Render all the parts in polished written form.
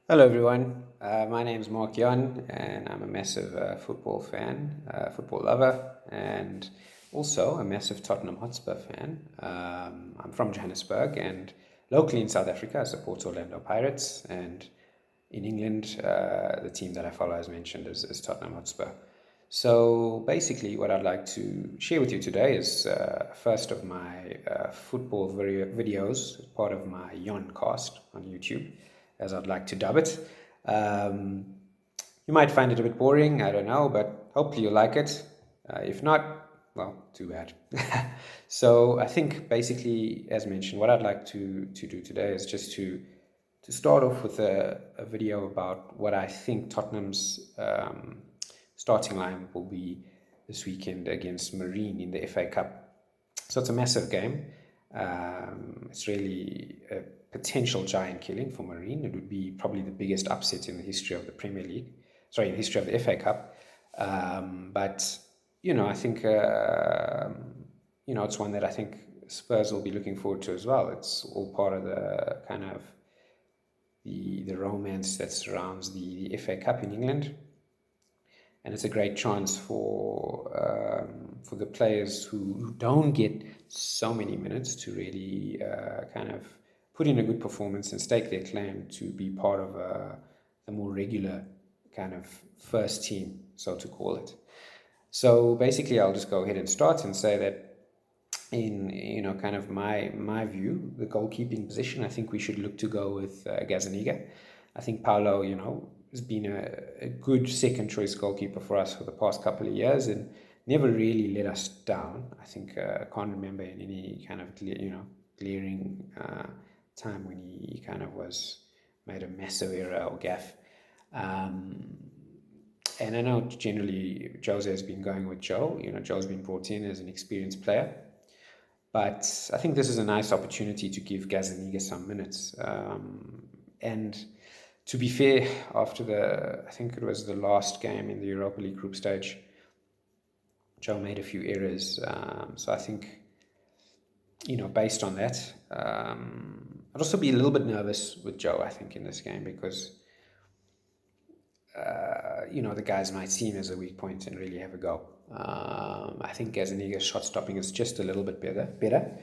Hello, everyone. My name is Mark Jan, and I'm a massive football fan, football lover, and also a massive Tottenham Hotspur fan. I'm from Johannesburg, and locally in South Africa, I support Orlando Pirates, and in England, the team that I follow, as mentioned, is Tottenham Hotspur. So basically, what I'd like to share with you today is first of my football videos, part of my Yon cast on YouTube, as I'd like to dub it. Um, you might find it a bit boring, I don't know, but hopefully you like it. If not, well, too bad. So I think basically, as mentioned, what I'd like to do today is just to start off with a video about what I think Tottenham's starting line will be this weekend against Marine in the FA Cup. So it's a massive game. It's really a potential giant killing for Marine. It would be probably the biggest upset in the history of the Premier League. Sorry, in the history of the FA Cup. But I think it's one that I think Spurs will be looking forward to as well. It's all part of the kind of the romance that surrounds the FA Cup in England, and it's a great chance for the players who don't get so many minutes to really kind of put in a good performance and stake their claim to be part of a more regular kind of first team, so to call it. So basically, I'll just go ahead and start and say that in kind of my view, the goalkeeping position, I think we should look to go with Gazaniga. I think Paulo, has been a good second choice goalkeeper for us for the past couple of years and never really let us down. I think I can't remember in any kind of glaring time when he kind of was made a massive error or gaff. And I know generally Jose has been going with Joe. Joe's been brought in as an experienced player. But I think this is a nice opportunity to give Gazaniga some minutes. And to be fair, after I think it was the last game in the Europa League group stage, Joe made a few errors. So I think, based on that, I'd also be a little bit nervous with Joe, I think, in this game because, the guys might see him as a weak point and really have a go. I think Gazaniga's shot stopping is just a little bit better.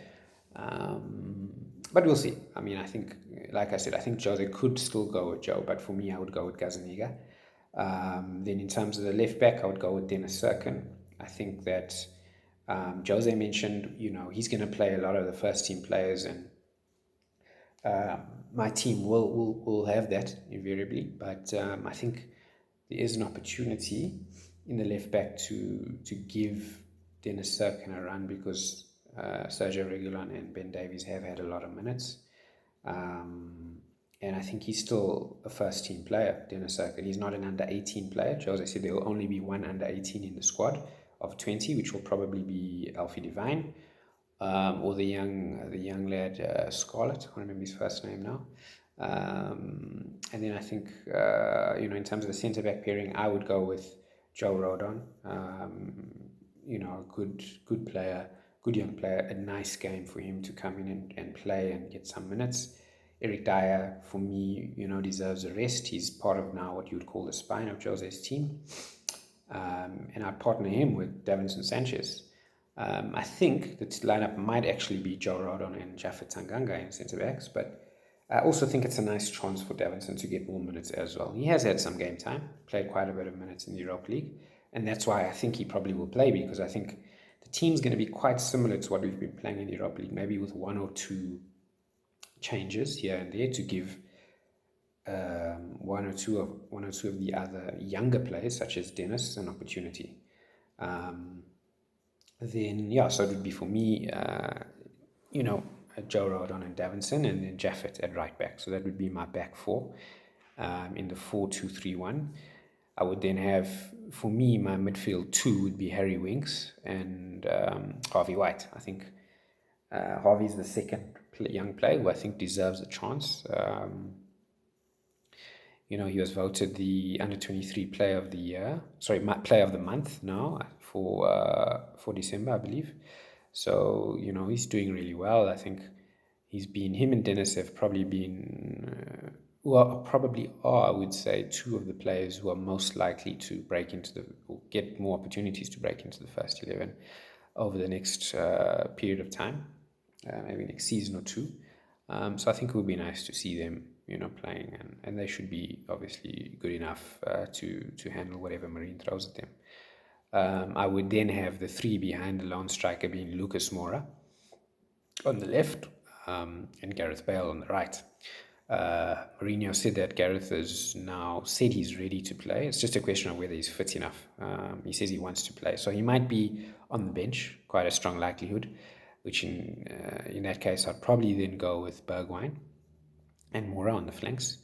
But we'll see. I mean, I think, like I said, I think Jose could still go with Joe, but for me, I would go with Gazaniga. Then in terms of the left back, I would go with Dennis Serkin. I think that Jose mentioned, he's going to play a lot of the first team players, and my team will have that invariably. But I think there is an opportunity in the left back to give Dennis Serkin a run because Sergio Reguilon and Ben Davies have had a lot of minutes. And I think he's still a first team player, Dennis Serkin. He's not an under 18 player. Jose said there will only be one under 18 in the squad of 20, which will probably be Alfie Devine. Or the young lad Scarlett. I can't remember his first name now. And then I think in terms of the centre back pairing, I would go with Joe Rodon. A good player, good young player. A nice game for him to come in and play and get some minutes. Eric Dyer, for me, deserves a rest. He's part of now what you would call the spine of Jose's team. And I'd partner him with Davinson Sanchez. I think the lineup might actually be Joe Rodon and Jaffa Tanganga in centre backs, but I also think it's a nice chance for Davinson to get more minutes as well. He has had some game time, played quite a bit of minutes in the Europa League, and that's why I think he probably will play, because I think the team's going to be quite similar to what we've been playing in the Europa League, maybe with one or two changes here and there to give one or two of the other younger players, such as Dennis, an opportunity. So it would be for me, Joe Rodon and Davinson, and then Jaffet at right back. So that would be my back four in the 4-2-3-1. I would then have, for me, my midfield two would be Harry Winks and Harvey White. I think Harvey's the second young player who I think deserves a chance. He was voted the under-23 player of the year. Player of the month now for December, I believe. So, he's doing really well. I think him and Dennis have probably been well, probably are, I would say, two of the players who are most likely to break into the, or get more opportunities to break into the first 11 over the next period of time, maybe next season or two. So I think it would be nice to see them, playing, and they should be obviously good enough to handle whatever Marine throws at them. I would then have the three behind the lone striker being Lucas Moura on the left, and Gareth Bale on the right. Mourinho said that Gareth is now said he's ready to play. It's just a question of whether he's fit enough. He says he wants to play, so he might be on the bench, quite a strong likelihood. Which in that case, I'd probably then go with Bergwijn and Moura on the flanks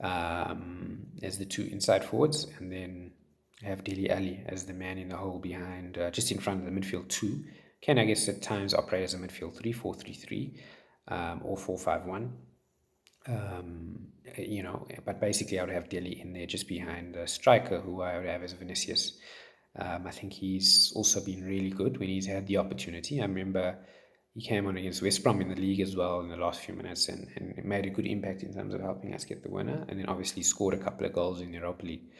as the two inside forwards, and then have Dele Alli as the man in the hole behind, just in front of the midfield two. Can, I guess, at times operate as a midfield 3-4-3-3, or 4-5-1. But basically I would have Dele in there just behind a striker who I would have as Vinicius. I think he's also been really good when he's had the opportunity. I remember he came on against West Brom in the league as well in the last few minutes, and it made a good impact in terms of helping us get the winner, and then obviously scored a couple of goals in the Europa League.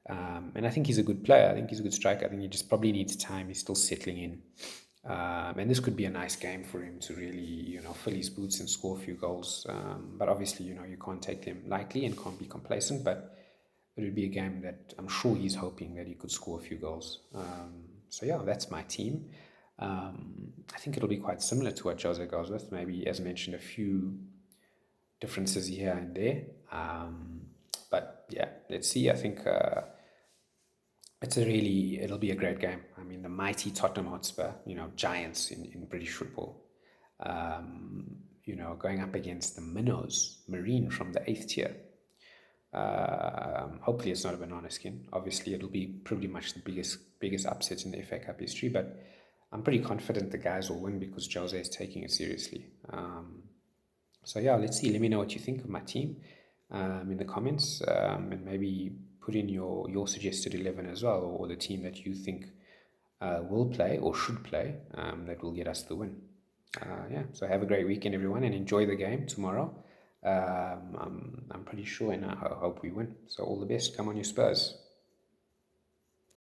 And I think he's a good player. I think he's a good striker. I think he just probably needs time. He's still settling in. And this could be a nice game for him to really, fill his boots and score a few goals. But obviously, you can't take them lightly and can't be complacent. But it would be a game that I'm sure he's hoping that he could score a few goals. So yeah, that's my team. I think it'll be quite similar to what Jose goes with. Maybe, as mentioned, a few differences here and there. But yeah, let's see. I think it'll be a great game. I mean, the mighty Tottenham Hotspur, giants in British football, going up against the minnows, Marine from the 8th tier. Hopefully it's not a banana skin. Obviously it'll be pretty much the biggest upset in the FA Cup history, but I'm pretty confident the guys will win because Jose is taking it seriously. So yeah, let's see. Let me know what you think of my team in the comments, and maybe put in your suggested 11 as well, or the team that you think will play or should play, that will get us the win. Yeah, so have a great weekend, everyone, and enjoy the game tomorrow. I'm pretty sure, and I hope we win. So all the best. Come on, you Spurs.